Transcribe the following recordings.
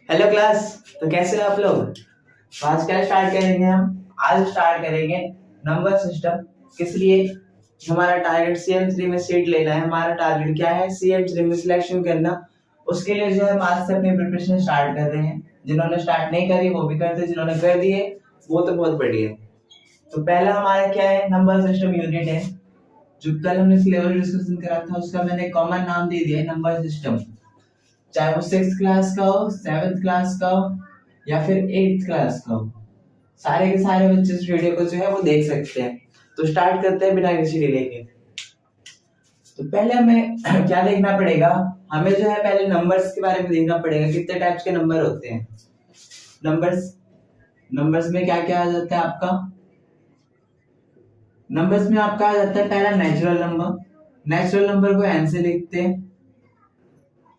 Hello class. तो कैसे हो आप लोग? तो आज क्या स्टार्ट करेंगे आज स्टार्ट करेंगे नंबर सिस्टम। किस लिए? हमारा टारगेट CM3 में सीट लेना है। हमारा टारगेट क्या है? CM3 में सिलेक्शन करना। उसके लिए जो है हम आज से अपनी प्रिपरेशन स्टार्ट कर रहे हैं। जिन्होंने स्टार्ट नहीं करी वो भी करते, जिन्होंने कर दिए वो तो बहुत बढ़िया। तो पहला हमारा क्या है? नंबर सिस्टम यूनिट है। जो कल हमने सिलेबस डिस्कशन करा था उसका मैंने कॉमन नाम दे दिया है नंबर सिस्टम। चाहे वो 6th क्लास का हो, 7th क्लास का हो या फिर 8th क्लास का हो, सारे के सारे बच्चे इस वीडियो को जो है वो देख सकते हैं। तो स्टार्ट करते हैं बिना किसी डिले के। तो पहले हमें क्या देखना पड़ेगा? हमें जो है पहले नंबर्स के बारे में देखना पड़ेगा, कितने टाइप्स के नंबर होते हैं। नंबर्स नंबर्स में क्या क्या आ जाता है आपका? नंबर्स में आपका आ जाता है पहला नेचुरल नंबर। नेचुरल नंबर को एन से लिखते हैं।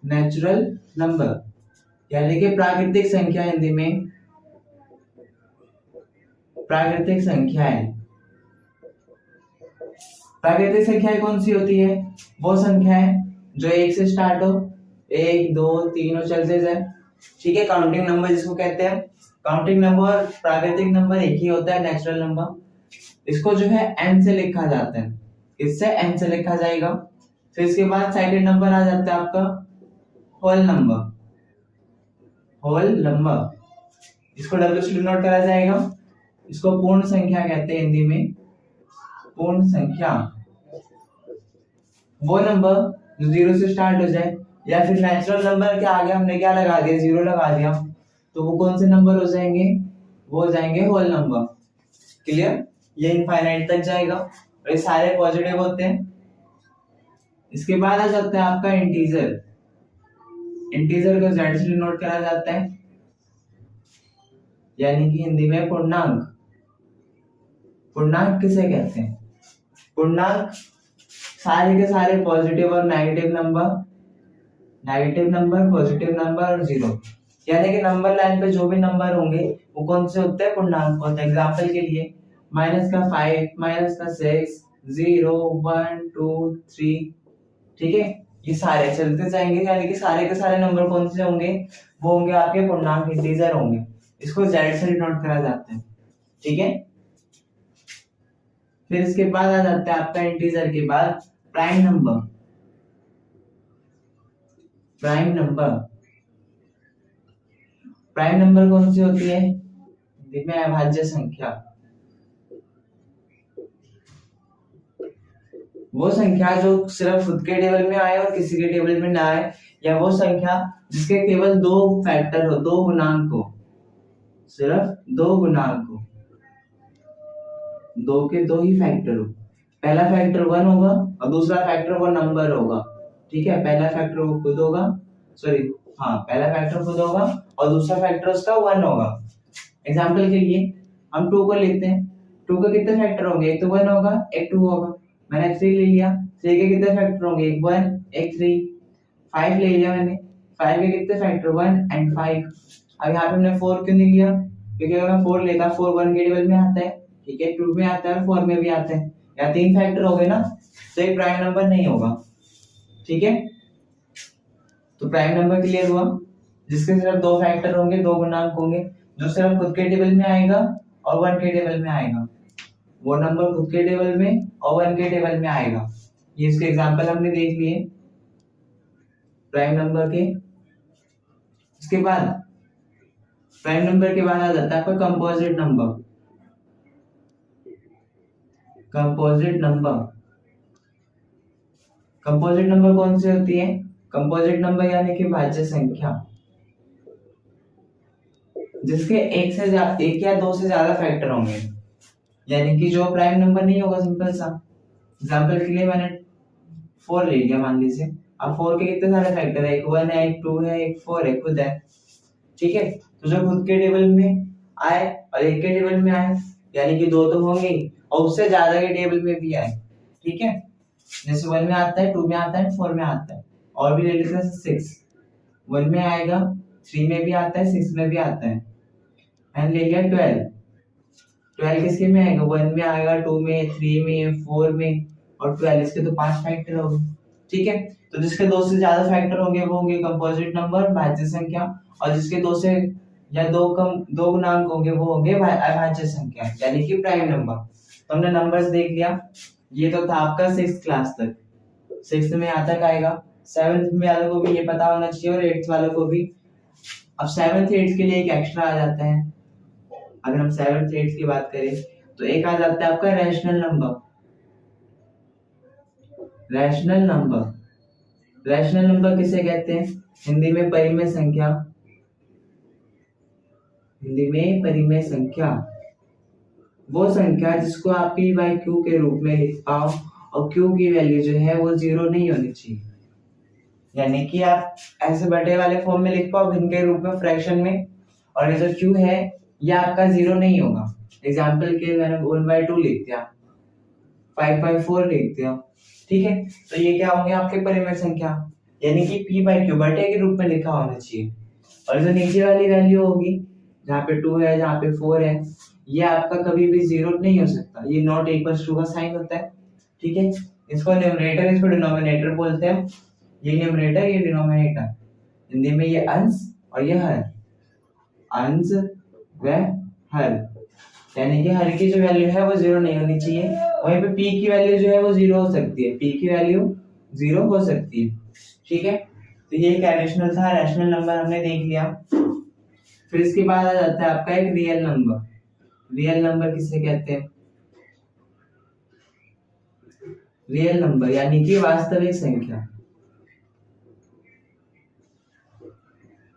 नेचुरल नंबर यानी कि प्राकृतिक संख्या, हिंदी में प्राकृतिक संख्याएं। प्राकृतिक संख्याएं कौन सी होती है? वो संख्याएं जो एक से स्टार्ट हो, एक दो तीन और चलते जाए। ठीक है, काउंटिंग नंबर जिसको कहते हैं। काउंटिंग नंबर प्राकृतिक नंबर एक ही होता है, नेचुरल नंबर। इसको जो है एन से लिखा जाता है। इससे एन से लिखा जाएगा। फिर इसके बाद सेकंड नंबर आ जाता है आपका होल नंबर। होल नंबर इसको डब्ल्यू से डिनोट करा जाएगा। इसको पूर्ण संख्या कहते हैं हिंदी में, पूर्ण संख्या। वो नंबर जो जीरो से स्टार्ट हो जाए, या फिर नेचुरल नंबर के आगे हमने क्या लगा दिया? जीरो लगा दिया, तो वो कौन से नंबर हो जाएंगे? वो हो जाएंगे होल नंबर। क्लियर? ये इनफाइनाइट तक जाएगा और ये सारे पॉजिटिव होते हैं। इसके बाद आ जाता है आपका इंटीजर। इंटीजर को जेड से डिनोट करा जाता है, यानी कि हिंदी में पूर्णांक। पूर्णांक किसे कहते हैं? पूर्णांक सारे के सारे पॉजिटिव और negative number, negative number, positive number और जीरो, यानी कि नंबर लाइन पे जो भी नंबर होंगे वो कौन से होते हैं? पूर्णांक होते हैं। एग्जांपल के लिए माइनस का 5, माइनस का 6, 0, 1, 2, 3। ठीक है, ये सारे चलते जाएंगे, यानी कि सारे के सारे नंबर कौन से होंगे? वो होंगे आपके पूर्णांक, इंटीजर होंगे। इसको जेड से डिनोट करा जाता है। ठीक है, फिर इसके बाद आ जाता है आपका इंटीजर के बाद prime number. Prime number, prime number कौन सी होती है? में अभाज्य संख्या। वो संख्या जो सिर्फ खुद के टेबल में आए और किसी के टेबल में ना आए, या वो संख्या जिसके केवल दो फैक्टर हो, दो गुणांक हो, सिर्फ दो गुणांक हो, दो के दो ही फैक्टर हो। पहला फैक्टर 1 होगा और दूसरा फैक्टर वो नंबर होगा। ठीक है, पहला फैक्टर वो खुद होगा, सॉरी हाँ, पहला फैक्टर खुद होगा और दूसरा फैक्टर उसका 1 होगा। एग्जाम्पल के लिए हम 2 को लेते हैं। 2 के कितने फैक्टर होंगे? एक तो 1 होगा, एक 2 होगा। मैंने 3 ले लिया, 3 के कितने फैक्टर होंगे? एक 1, एक 3। 5 ले लिया मैंने, 5 के कितने फैक्टर? 1 एंड 5। अब यहाँ पे हमने 4 क्यों नहीं लिया? क्योंकि अगर मैं 4 लेता, 4 1 के टेबल में आता है, ठीक है, 2 में आता है, 4 में भी आता है, या 3 फैक्टर हो गए ना, तो ये प्राइम नंबर नहीं होगा। ठीक है, तो प्राइम नंबर क्लियर हुआ, जिसके सिर्फ दो फैक्टर होंगे, दो गुणांक होंगे, जो सिर्फ खुद के टेबल में आएगा और 1 के टेबल में आएगा। वो नंबर खुद के टेबल में और 1 के टेबल में आएगा। ये इसके एग्जांपल हमने देख लिए प्राइम नंबर के। इसके बाद प्राइम नंबर के बाद आ जाता है आपका composite number. Composite number, composite number कौन सी होती है? कंपोजिट नंबर यानी कि भाज्य संख्या, जिसके एक या दो से ज्यादा फैक्टर होंगे, यानी कि जो प्राइम नंबर नहीं होगा। सिंपल सा एग्जांपल के लिए मैंने 4 ले लिया, मान लीजिए। अब 4 के कितने सारे फैक्टर है? एक 1 है, एक 2 है, एक 4 है, खुद है। ठीक है, तो जो खुद के टेबल में आए और एक के टेबल में आए, यानी कि दो तो होंगे और उससे ज्यादा के टेबल में भी आए। ठीक है, जैसे 1 में आता है, 2 में आता है, 4 में आता है, और भी ले लेते हैं 6। 1 में आएगा, 3 में भी आता है, 6 में भी आता है। एंड ले लिया 12। 12 किसके में आएगा? 1 में आएगा, 2 में, 3 में, 4 में और 12, इसके तो 5 फैक्टर हो गए। ठीक है, तो जिसके दो से ज्यादा फैक्टर होंगे वो होंगे कंपोजिट नंबर, भाज्य संख्या, और जिसके दो से या दो गुणांक होंगे वो होंगे अभाज्य संख्या यानी कि प्राइम नंबर। तो हमने नंबर्स देख लिया। ये तो था आपका 6th क्लास तक। 6th में यहाँ तक आएगा। 7th में वालों को भी ये पता होना चाहिए और 8th वालों को भी। अब 7th 8th के लिए एक एक्स्ट्रा आ जाता है। अगर हम 7th 8th की बात करें तो एक आ जाता है आपका rational number. Rational number, rational number किसे कहते हैं? हिंदी में परिमेय संख्या। हिंदी में परिमेय संख्या वो संख्या जिसको आप p बाई क्यू के रूप में लिख पाओ और q की वैल्यू जो है वो 0 नहीं होनी चाहिए। यानी कि आप ऐसे बटे वाले फॉर्म में लिख पाओ भिन्न के रूप में फ्रैक्शन में, और ये जो q है ये आपका 0 नहीं होगा। एग्जाम्पल के मैंने 1/2 लिख दिया, 5/4 लिख दिया, ठीक है। तो ये क्या होंगे आपके परिमेय संख्या, यानी कि p बाई क्यू बटे के रूप में लिखा होना चाहिए। और जो नीचे वाली वैल्यू होगी जहाँ पे 2 है जहाँ पे 4 है, ये आपका कभी भी 0 नहीं हो सकता। ये नॉट इक्वल टू का साइन होता है, ठीक है। इसको न्यूमरेटर इसको डिनोमिनेटर बोलते हैं। ये न्यूमरेटर ये डिनोमिनेटर, हिंदी में ये अंश और ये हर, अंश व हर, यानी कि हर की जो वैल्यू है वो 0 नहीं होनी चाहिए। वहीं पे p की वैल्यू जो है वो 0 हो सकती है, p की वैल्यू 0 हो सकती है, ठीक है। तो ये एक एडिशनल था, रैशनल नंबर हमने देख लिया। फिर इसके बाद आ जाता है आपका एक रियल नंबर। रियल नंबर किसे कहते हैं? रियल नंबर यानी कि वास्तविक संख्या।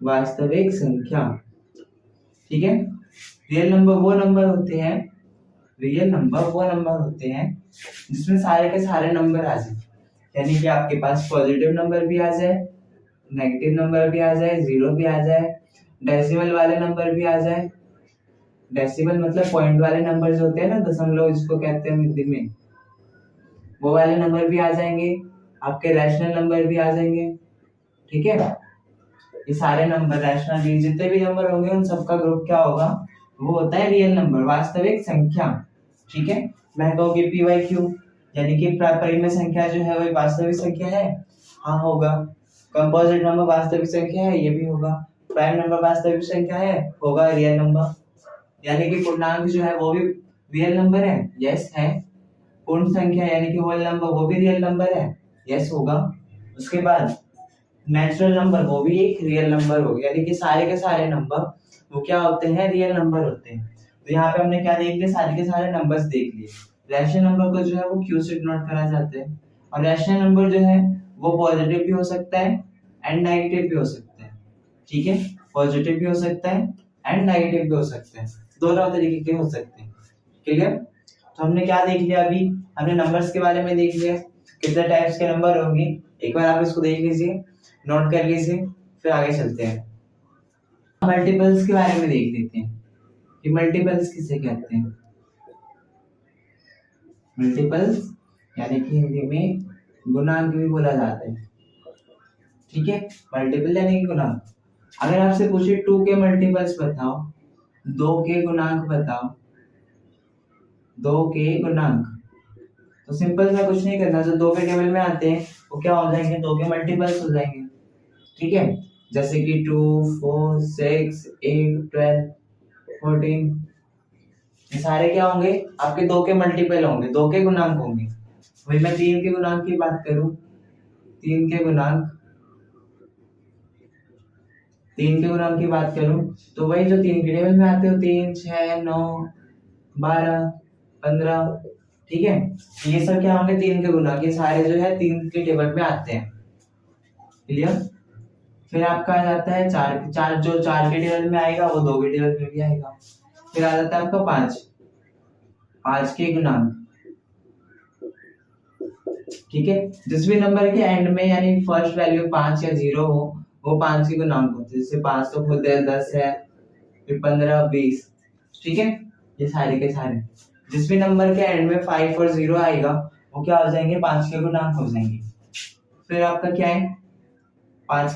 वास्तविक संख्या, ठीक है। रियल नंबर वो नंबर होते हैं, रियल नंबर वो नंबर होते हैं जिसमें सारे के सारे नंबर आ जाए। यानी कि आपके पास पॉजिटिव नंबर भी आ जाए, नेगेटिव नंबर भी आ जाए, जीरो भी आ जाए, डेसिमल वाले नंबर भी आ जाए। डेसिमल मतलब पॉइंट वाले नंबर जो होते हैं ना, दशमलव जिसको कहते हैं हिंदी में, वो वाले नंबर भी आ जाएंगे। आपके रैशनल नंबर भी आ जाएंगे, ठीक है। ये सारे नंबर रैशनल भी जितने भी नंबर होंगे उन सबका ग्रुप क्या होगा? वो होता है रियल नंबर, वास्तविक संख्या, ठीक है। मैं कहूँगी पी बाई क्यू, यानी कि परिमेय संख्या जो है वो वास्तविक संख्या है, हाँ होगा। कंपोजिट नंबर वास्तविक संख्या है, ये भी होगा। प्राइम नंबर वास्तविक संख्या है, होगा रियल नंबर। यानी कि पूर्णांक जो है वो भी रियल नंबर है, यस है। पूर्ण संख्या यानी कि होल नंबर वो भी रियल नंबर है, यस होगा। उसके बाद नेचुरल नंबर वो भी एक रियल नंबर हो, यानी कि सारे के सारे नंबर वो क्या होते हैं? रियल नंबर होते हैं। तो यहाँ पे हमने क्या देख लिया? सारे के सारे नंबर्स देख लिए। रैशनल नंबर को जो है वो क्यू से डिनोट करा जाता है, और रैशनल नंबर जो है वो पॉजिटिव भी हो सकता है एंड नेगेटिव भी हो सकता है, ठीक है। पॉजिटिव भी हो सकता है एंड नेगेटिव भी हो सकता है, दोनों तरीके के हो सकते हैं, क्लियर। तो हमने क्या देख लिया? अभी हमने नंबर्स के बारे में देख लिया, कितने टाइप्स के नंबर होंगे। एक बार आप इसको देख लीजिए, नोट कर लीजिए, फिर आगे चलते हैं। मल्टीपल्स के बारे में देख लेते हैं कि मल्टीपल्स किसे कहते हैं। मल्टीपल्स यानी कि हिंदी में गुणांक भी बोला जाता है, ठीक है। मल्टीपल यानी कि गुणांक। अगर आपसे पूछे 2 के मल्टीपल्स बताओ, 2 के गुणांक बताओ, 2 के गुणांक, तो सिंपल सा कुछ नहीं करना, जो 2 के टेबल में आते हैं वो क्या हो जाएंगे? 2 के मल्टीपल्स हो जाएंगे, ठीक है। जैसे कि 2, 4, 6, 8, 12, 14, ये सारे क्या होंगे? आपके 2 के मल्टीपल होंगे, 2 के गुणांक होंगे। वही मैं 3 के गुणांक की बात करूं, 3 के गुणांक, 3 के गुणांक की बात करूं तो वही जो 3 के टेबल में आते हो, 3, 6, 9, 12, 15, ठीक है। ये सब क्या होंगे? 3 के गुणांक, ये सारे जो है 3 के टेबल में आते हैं, क्लियर। फिर आपका आ जाता है 4 जो 4 के टेबल में आएगा वो 2 के टेबल में भी आएगा। फिर आ जाता है आपका 5 के गुणांक, ठीक है। जिस भी नंबर के एंड में यानी फर्स्ट वैल्यू 5 या 0 हो वो 5 के गुणांक होते हैं। जैसे 5 तो खुद है, 10 है, फिर 15, 20, ठीक है। ये सारे के सारे जिस भी नंबर के एंड में 5 और 0 आएगा वो क्या हो जाएंगे? 5 के गुणांक हो जाएंगे। फिर आपका क्या है? 5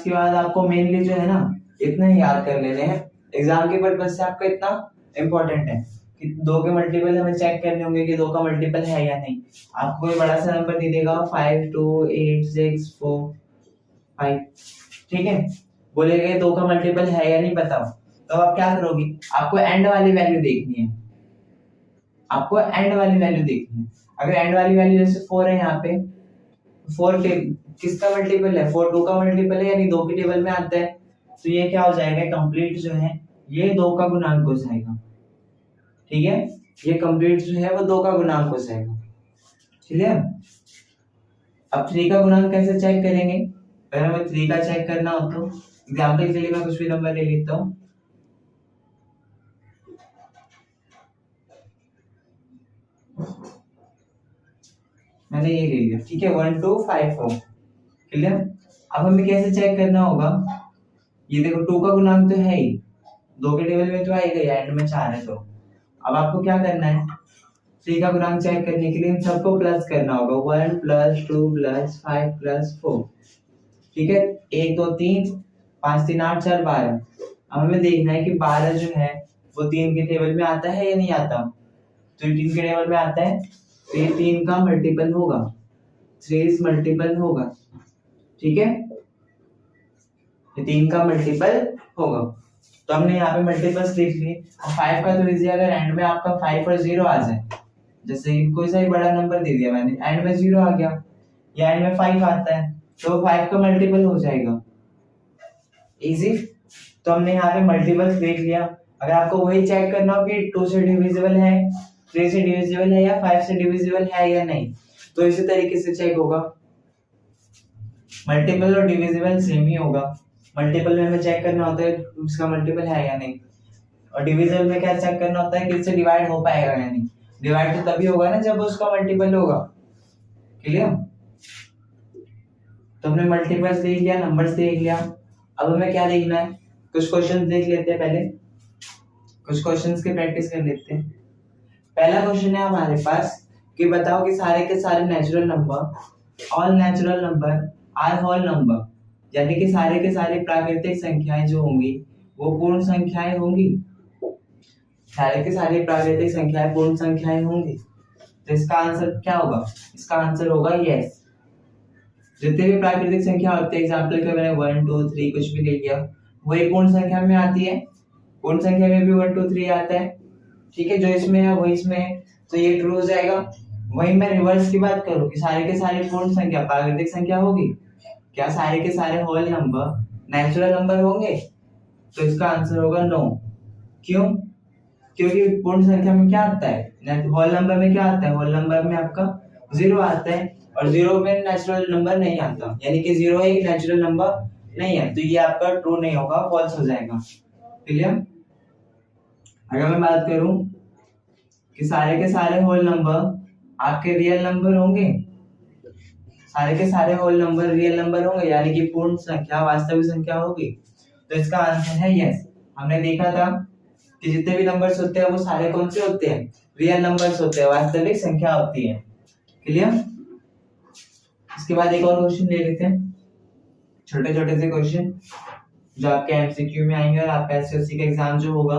के बाद आपको मेनली जो है ना इतना ही याद कर लेने हैं, एग्जाम के पर्पज से आपका इतना इंपॉर्टेंट है कि 2 के मल्टीपल हमें चेक करने होंगे कि 2 का मल्टीपल है या नहीं। आपको कोई बड़ा सा नंबर दे देगा 5 2 8 6 4 5, ठीक है, बोलेगा 2 का मल्टीपल है या नहीं बताओ, तो आप क्या करोगे, आपको एंड वाली वैल्यू देखनी है, आपको एंड वाली वैल्यू देखनी है। अगर एंड वाली वैल्यू जैसे 4 है यहाँ पे, 4 के किसका मल्टीपल है, 4 2 का मल्टीपल है यानी 2 के टेबल में आता है, तो ये क्या हो जाएगा, कंप्लीट जो है ये 2 का गुणांक हो जाएगा, ठीक है, ये कंप्लीट जो है वो 2 का गुणांक हो जाएगा, ठीक है। अब 3 का गुणांक कैसे चेक करेंगे, अगर हमें 3 का चेक करना हो तो एग्जांपल के लिए मैं कुछ भी नंबर ले लेता हूँ, मैंने ये ले लिया, ठीक है, 1 2 5 4, क्लियर। अब हमें कैसे चेक करना होगा, ये देखो 2 का गुणांक तो है ही, 2 के टेबल में तो आएगा, एंड में 4 है, तो अब आपको क्या करना है, 3 का गुणांक चेक करने के लिए इन सबको प्लस करना होगा, 1 + 2 + 5 + 4, ठीक है, 1 2 3 5 3 8 4 12। अब हमें देखना है कि 12 जो है वो 3 के टेबल में आता है या नहीं आता, तो 3 के टेबल में आता है तो ये 3 का मल्टीपल होगा, 3 मल्टीपल होगा, ठीक है, ये 3 का मल्टीपल होगा, तो हमने यहाँ पे मल्टीपल्स लिख लिए। 5 का तो इजी, अगर एंड में आपका 5 और 0 आ जाए, जैसे कोई सा भी बड़ा नंबर दे दिया मैंने, एंड में 0 आ गया या एंड में 5 आता है, तो 5 का मल्टीपल हो जाएगा, इजी। तो हमने यहाँ पे मल्टीपल्स देख लिया। अगर आपको वही चेक करना हो कि 2 से डिविजिबल है, 3 से डिविजिबल है या 5 से डिविजिबल है या नहीं, तो इसी तरीके से चेक होगा। मल्टीपल और डिविजिबल सेम ही होगा, मल्टीपल में हमें चेक करना होता है उसका मल्टीपल है या नहीं, और डिविजिबल में क्या चेक करना होता है कि इससे डिवाइड हो पाएगा या नहीं। डिवाइड तो तभी होगा ना जब उसका मल्टीपल होगा, क्लियर। तो हमने मल्टीपल्स देख लिया, नंबर्स देख लिया, अब हमें क्या देखना है, कुछ क्वेश्चंस देख लेते हैं, पहले कुछ क्वेश्चंस की प्रैक्टिस कर लेते हैं। पहला क्वेश्चन है हमारे पास कि बताओ कि सारे के सारे natural number, all natural number are whole number, यानी कि सारे के सारे प्राकृतिक संख्याएं जो होंगी वो पूर्ण संख्याएं होंगी, सारे के सारे प्राकृतिक संख्याएं पूर्ण संख्याएं होंगी, तो इसका आंसर क्या होगा, इसका आंसर होगा यस। जितने भी प्राकृतिक संख्या होते हैं, एग्जांपल के मैंने 1 2 3 कुछ भी ले लिया, वही पूर्ण संख्या में आती है, पूर्ण संख्या में भी 1 2 3 आता है, ठीक है, जो इसमें है वही इसमें है, तो ये ट्रू हो जाएगा। वही मैं रिवर्स की बात करूं कि सारे के सारे पूर्ण संख्या प्राकृतिक संख्या होगी, क्या सारे के सारे होल नंबर नेचुरल नंबर होंगे, तो इसका आंसर होगा नो। क्यों, क्योंकि पूर्ण संख्या में क्या आता है, होल नंबर में क्या आता है, होल नंबर में आपका 0 आता है, और 0 में नेचुरल नंबर नहीं आता, यानी कि 0 एक नेचुरल नंबर नहीं है, तो ये आपका ट्रू नहीं होगा, फॉल्स हो जाएगा, क्लियर। अगर मैं बात करूं कि सारे के सारे होल नंबर आपके रियल नंबर होंगे, सारे के सारे होल नंबर रियल नंबर होंगे, यानी कि पूर्ण संख्या वास्तविक संख्या होगी, तो इसका आंसर है यस। हमने देखा था कि जितने भी नंबर्स होते हैं वो सारे कौन से होते हैं, रियल नंबर्स होते हैं, वास्तविक संख्या होती है, क्लियर। इसके बाद एक और क्वेश्चन ले लेते हैं, छोटे छोटे से क्वेश्चन जो आपके एमसीक्यू में आएंगे, और आपका एसएससी का एग्जाम जो होगा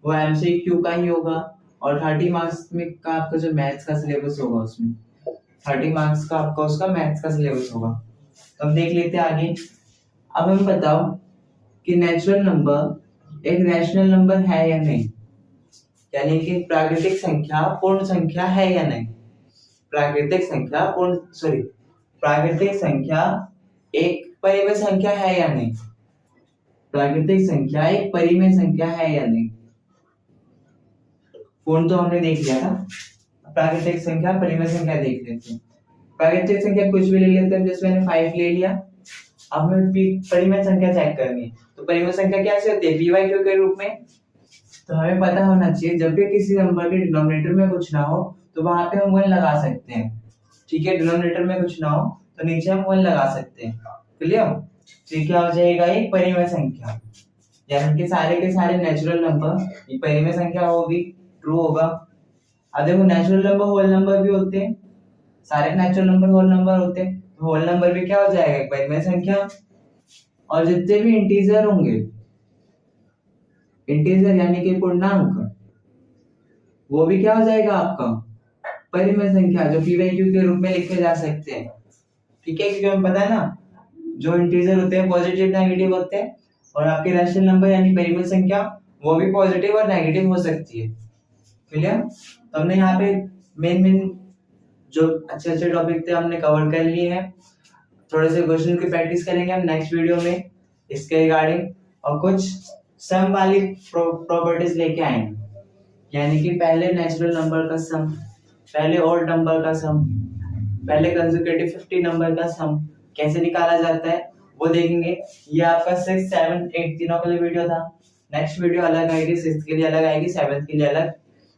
वो एमसीक्यू का ही होगा, और 30 मार्क्स में का आपका जो मैथ्स का सिलेबस होगा उसमें 30 मार्क्स का आपका उसका मैथ्स का सिलेबस होगा। तो हम देख लेते हैं आगे। अब हमें बताओ कि नेचुरल नंबर एक रैशनल नंबर है या नहीं, यानी कि प्राकृतिक संख्या पूर्ण संख्या है या नहीं, प्राकृतिक संख्या प्राकृतिक संख्या एक परिमेय संख्या है या नहीं, प्राकृतिक संख्या एक परिमेय संख्या है या नहीं। पूर्ण तो हमने देख लिया था, प्राकृतिक संख्या परिमेय संख्या देख लेते हैं। प्राकृतिक संख्या कुछ भी ले लेते हैं, जैसे मैंने 5 ले लिया, अब हमें परिमेय संख्या चेक करनी है, तो परिमेय संख्या कैसे होती है, py के रूप में। तो हमें पता होना चाहिए जब भी किसी नंबर के डिनोमिनेटर में कुछ ना हो तो वहां पे हम 1 लगा सकते हैं, ठीक है, डिनोमिनेटर में कुछ ना हो तो नीचे हम 1 लगा सकते हैं, क्लियर। तो क्या हो जाएगा, एक परिमेय संख्या, यानी कि सारे के सारे नेचुरल नंबर ये परिमेय संख्या होगी, ट्रू होगा। अब देखो नेचुरल नंबर होल नंबर भी होते हैं, सारे नेचुरल नंबर होल नंबर होते हैं, तो होल नंबर भी क्या हो जाएगा, एक परिमेय संख्या। और जितने भी इंटीजर होंगे, इंटीजर यानी कि पूर्णांक, वो भी क्या हो जाएगा आपका परिमेय संख्या, जो पीवाईक्यू के रूप में लिखे जा सकते हैं। ठीक है, क्योंकि हमें पता है ना जो इंटीजर होते हैं पॉजिटिव नेगेटिव होते हैं, और आपके रैशनल नंबर यानी परिमेय संख्या वो भी पॉजिटिव और नेगेटिव हो सकती है। क्लियर? तो हमने यहाँ पे मेन जो अच्छे अच्छे टॉपिक थे हमने कवर कर लिए हैं। थोड़े से क्वेश्चन की प्रैक्टिस करेंगे हम नेक्स्ट वीडियो में इसके रिगार्डिंग, और कुछ सम वाली प्रॉपर्टीज लेके आएंगे, यानी कि पहले नेचुरल नंबर का सम, पहले ऑड नंबर का सम, पहले कंसेक्यूटिव 50 नंबर का सम कैसे निकाला जाता है वो देखेंगे। ये आपका 6, 7, 8 तीनों के लिए वीडियो था। नेक्स्ट वीडियो अलग आएगी, 6th के लिए अलग आएगी, 7th के लिए अलग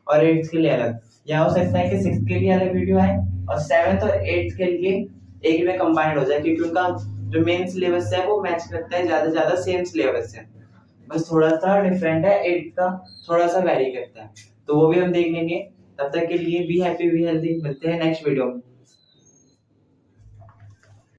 और 8th के लिए अलग। या हो सकता है कि 6th के लिए अलग वीडियो आए और 7th और 8th के लिए एक में कंबाइंड हो जाए, क्योंकि उनका जो मेन सिलेबस है वो मैच करता है, ज्यादा से ज्यादा सेम सिलेबस है, बस थोड़ा सा डिफरेंट है, 8th का थोड़ा सा वैरी करता है, तो वो भी हम देख लेंगे। तब तक के लिए बी हैप्पी बी हेल्दी, मिलते हैं नेक्स्ट वीडियो में।